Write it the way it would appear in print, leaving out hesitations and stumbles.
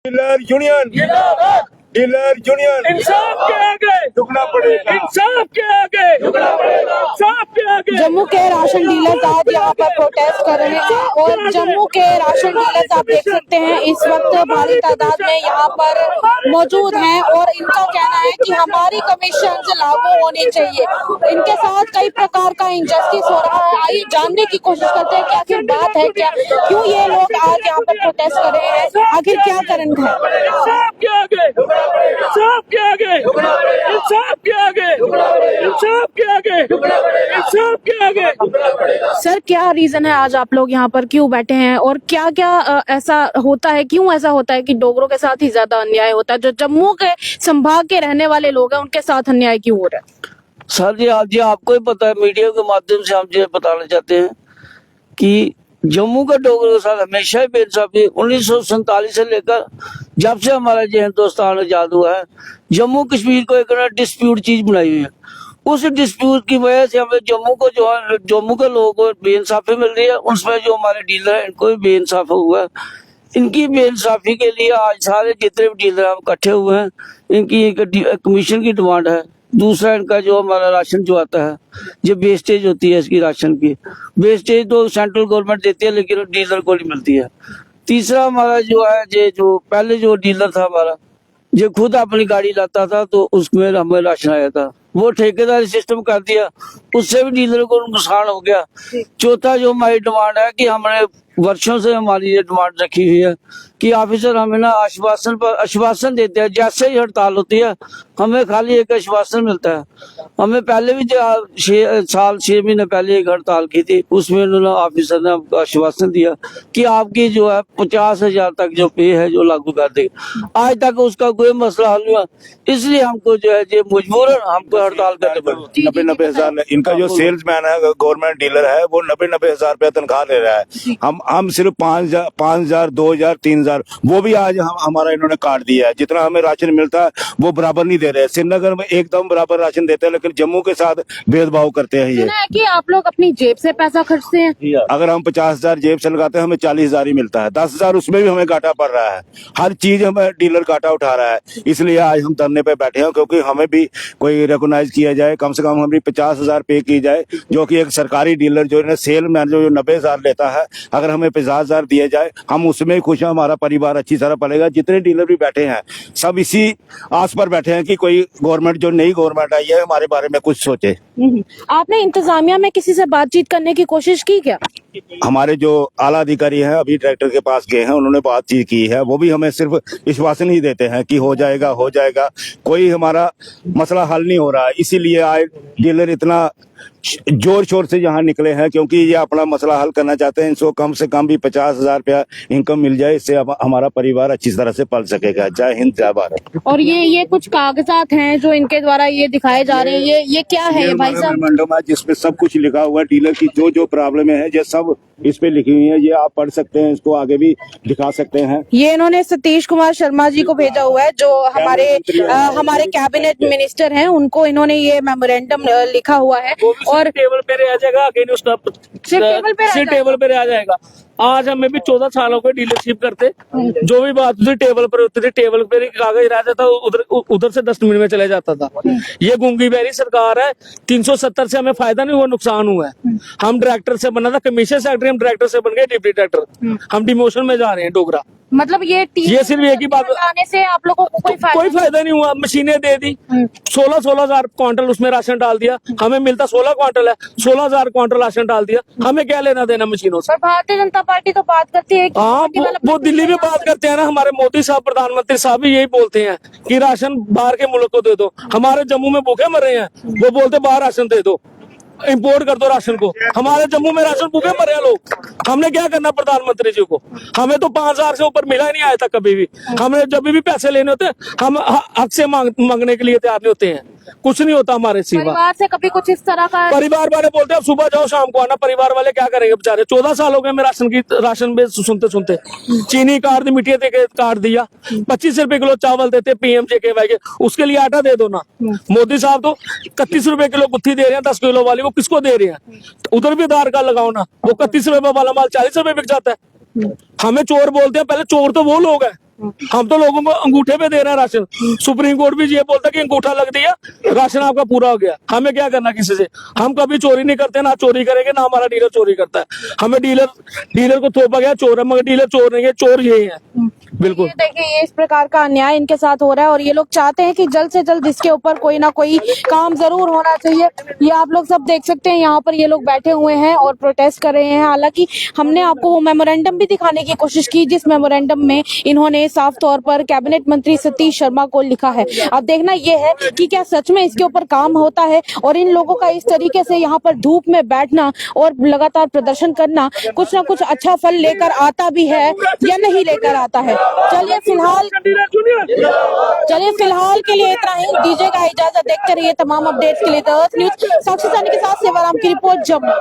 Dealer union जिंदाबाद। Dealer union इंसाफ के आगे झुकना पड़ेगा। इंसाफ के आगे झुकना पड़ेगा। इंसाफ के आगे। जम्मू के राशन डीलर्स आज यहाँ पर प्रोटेस्ट कर रहे हैं और जम्मू के राशन डीलर्स आप देख सकते हैं इस वक्त भारी तादाद में यहाँ पर मौजूद हैं और इनका कहना है कि हमारी कमीशन लागू होनी चाहिए। इनके साथ कई प्रकार का इंजस्टिस हो रहा है। आइए जानने की कोशिश करते हैं कि आखिर बात है क्या, क्यों ये लोग आज यहाँ पर प्रोटेस्ट कर रहे हैं, आखिर क्या कारण है। इंसाफ के आगे इंसाफ के आगे इंसाफ के आगे इंसाफ के आगे इंसाफ के आगे। सर क्या रीजन है आज आप लोग यहाँ पर क्यों बैठे हैं और क्या क्या ऐसा होता है, क्यों ऐसा होता है कि डोगरों के साथ ही ज्यादा अन्याय होता है, जो जम्मू के संभाग के रहने वाले लोग हैं उनके साथ अन्याय क्यों हो रहा है। सर जी आज आपको ही पता है, मीडिया के माध्यम से हम ये बताना चाहते हैं कि जम्मू का डोगरों के साथ हमेशा ही बेइंसाफी 1947 से लेकर जब से हमारा ये हिंदुस्तान आजाद हुआ है, जम्मू कश्मीर को एक डिस्प्यूट चीज बनाई हुई है। उस डिस्प्यूट की वजह से हमें जम्मू को जो है, जम्मू के लोगों को बेइंसाफी मिल रही है, उसमें जो हमारे डीलर है इनको भी बेइंसाफी हुआ है। इनकी बेइंसाफी के लिए आज सारे जितने भी डीलर हम इकट्ठे हुए हैं, इनकी एक कमीशन की डिमांड है। दूसरा इनका जो हमारा राशन जो आता है, जो वेस्टेज होती है इसकी राशन की वेस्टेज तो सेंट्रल गवर्नमेंट देती है लेकिन डीलर को नहीं मिलती है। तीसरा हमारा जो है ये जो पहले जो डीलर था हमारा, जो खुद अपनी गाड़ी लाता था तो उसमें हमें राशन आया था, वो ठेकेदारी सिस्टम कर दिया, उससे भी डीलर को नुकसान हो गया। चौथा जो हमारी डिमांड है कि हमने वर्षों से हमारी ये डिमांड रखी हुई है कि ऑफिसर हमें ना आश्वासन पर आश्वासन देते हैं, जैसे ही हड़ताल होती है हमें खाली एक आश्वासन मिलता है। हमें पहले भी 6 महीने पहले एक हड़ताल की थी, उसमें उन्होंने ऑफिसर ने हमको आश्वासन दिया कि आपकी जो है 50,000 तक जो पे है जो लागू कर देगा। आज तक उसका कोई मसला हल हुआ, इसलिए हमको जो है ये मजबूरन हमको हड़ताल करनी पड़ी। 90,000 इनका जो सेल्समैन है, गवर्नमेंट डीलर है, वो 90,000 रुपया तनख्वाह ले रहा है। हम सिर्फ 5,000 2,000 3,000 वो भी आज हमारा इन्होंने काट दिया है। जितना हमें राशन मिलता है वो बराबर नहीं दे रहे। श्रीनगर में एकदम बराबर राशन देते हैं, लेकिन जम्मू के साथ भेदभाव करते हैं। ये सुना है कि आप लोग अपनी जेब से पैसा खर्चते हैं। अगर हम 50,000 जेब से लगाते हैं हमें 40,000 ही मिलता है, 10,000 उसमें भी हमें घाटा पड़ रहा है। हर चीज हमें डीलर घाटा उठा रहा है। इसलिए आज हम धरने पे बैठे हैं, क्योंकि हमें भी कोई रिकॉग्नाइज किया जाए, कम से कम हमें 50,000 पे की जाए, जो कि एक सरकारी डीलर जो है सेल मैन जो 90,000 लेता है, अगर हमें 50,000 दिए जाए हम उसमें खुश हैं, हमारा परिवार अच्छी तरह पलेगा। जितने डीलर भी बैठे हैं सब इसी आस पर बैठे हैं कि कोई गवर्नमेंट जो नई गवर्नमेंट आई है हमारे बारे में कुछ सोचे। आपने इंतजामिया में किसी से बातचीत करने की कोशिश की क्या। हमारे जो आला अधिकारी हैं अभी डायरेक्टर के पास गए हैं, उन्होंने बातचीत की है, वो भी हमें सिर्फ आश्वासन ही देते हैं कि हो जाएगा हो जाएगा, कोई हमारा मसला हल नहीं हो रहा है। इसीलिए आज डीलर इतना जोर शोर से यहाँ निकले हैं, क्योंकि ये अपना मसला हल करना चाहते हैं। इनको कम से कम भी 50,000 रुपया इनकम मिल जाए, इससे हमारा परिवार अच्छी तरह से पल सकेगा। जय हिंद जय भारत। और ये कुछ कागजात हैं जो इनके द्वारा ये दिखाए जा रहे हैं, ये क्या है ये भाई साहब। मेमोरेंडम है जिसपे सब कुछ लिखा हुआ है, डीलर की जो प्रॉब्लम है ये सब इस पे लिखी हुई है। ये आप पढ़ सकते हैं, इसको आगे भी दिखा सकते हैं। ये इन्होंने सतीश कुमार शर्मा जी को भेजा हुआ है, जो हमारे कैबिनेट मिनिस्टर हैं, उनको इन्होंने ये मेमोरेंडम लिखा हुआ है। और टेबल पे रह जाएगा, अगेन उसका सिर्फ टेबल पे रह जाएगा। आज हमें भी 14 सालों को डीलरशिप करते, जो भी बात होती टेबल पर होती थी, टेबल पर ही कागज रह जाता, उधर से 10 मिनट में चले जाता था। ये गूंगी बैरी सरकार है, 370 से हमें फायदा नहीं हुआ, नुकसान हुआ है। हम डायरेक्टर से बना था कमीशन सेक्रेटरी, हम डायरेक्टर से बन गए डिप्टी डायरेक्टर। हम डिमोशन में जा रहे हैं डोगरा। मतलब ये सिर्फ एक ही बात आने से आप लोगों को कोई फायदा नहीं हुआ। मशीनें दे दी, 16,000 क्वांटल उसमें राशन डाल दिया, हमें मिलता 16 क्वांटल है, 16,000 क्वांटल राशन डाल दिया, हमें क्या लेना देना मशीनों से। भारतीय जनता पार्टी तो बात करती है। हाँ, वो दिल्ली में बात करते हैं ना, हमारे मोदी साहब प्रधानमंत्री साहब भी यही बोलते हैं कि राशन बाहर के मुल्क को दे दो। हमारे जम्मू में भूखे मर रहे हैं, वो बोलते बाहर राशन दे दो, इंपोर्ट कर दो राशन को। हमारे जम्मू में राशन भूखे मरे हैं लोग, हमने क्या करना प्रधानमंत्री जी को। हमें तो 5,000 से ऊपर मिला ही नहीं आया था कभी भी। हमने जब भी पैसे लेने होते हम हक से मांगने के लिए तैयार नहीं होते हैं, कुछ नहीं होता हमारे सिवा। परिवार से कभी कुछ इस तरह का परिवार वाले बोलते हैं सुबह जाओ शाम को आना, परिवार वाले क्या करेंगे बेचारे। 14 साल हो गए मैं राशन में सुनते सुनते। चीनी काट दी, मिट्टी काट दिया, 25 रुपए किलो चावल देते PMJKY के, उसके लिए आटा दे दो ना। मोदी साहब तो 31 रुपए किलो गुत्थी दे रहे हैं 10 किलो वाली, वो किसको दे रहे हैं। उधर भी आधार कार्ड लगाओ ना, वो 31 रुपए वाला माल 40 रुपए बिक जाता है। हमें चोर बोलते हैं, पहले चोर तो वो लोग हैं हम तो लोगों को अंगूठे पे दे रहे हैं राशन। सुप्रीम कोर्ट भी ये बोलता कि अंगूठा लग दिया राशन आपका पूरा हो गया। हमें क्या करना किसी से? हम कभी चोरी नहीं करते, ना चोरी करेंगे, ना हमारा डीलर चोरी करता है। हमें डीलर को थोपा गया चोर है, मगर डीलर चोर नहीं है, चोर यही है। बिल्कुल। ये देखिए, ये इस प्रकार का अन्याय इनके साथ हो रहा है और ये लोग चाहते हैं कि जल्द से जल्द इसके ऊपर कोई ना कोई काम जरूर होना चाहिए। ये आप लोग सब देख सकते हैं, यहाँ पर ये लोग बैठे हुए हैं और प्रोटेस्ट कर रहे हैं। हालांकि हमने आपको वो मेमोरेंडम भी दिखाने की कोशिश की जिस मेमोरेंडम में इन्होंने साफ तौर पर कैबिनेट मंत्री सतीश शर्मा को लिखा है। अब देखना ये है कि क्या सच में इसके ऊपर काम होता है और इन लोगों का इस तरीके से यहाँ पर धूप में बैठना और लगातार प्रदर्शन करना कुछ ना कुछ अच्छा फल लेकर आता भी है या नहीं लेकर आता है। चलिए फिलहाल के लिए इतना ही। दीजिएगा इजाजत। देखते रहिए तमाम अपडेट्स के लिए द अर्थ न्यूज। साक्षी सानी के साथ सेवाराम की रिपोर्ट, जम्मू।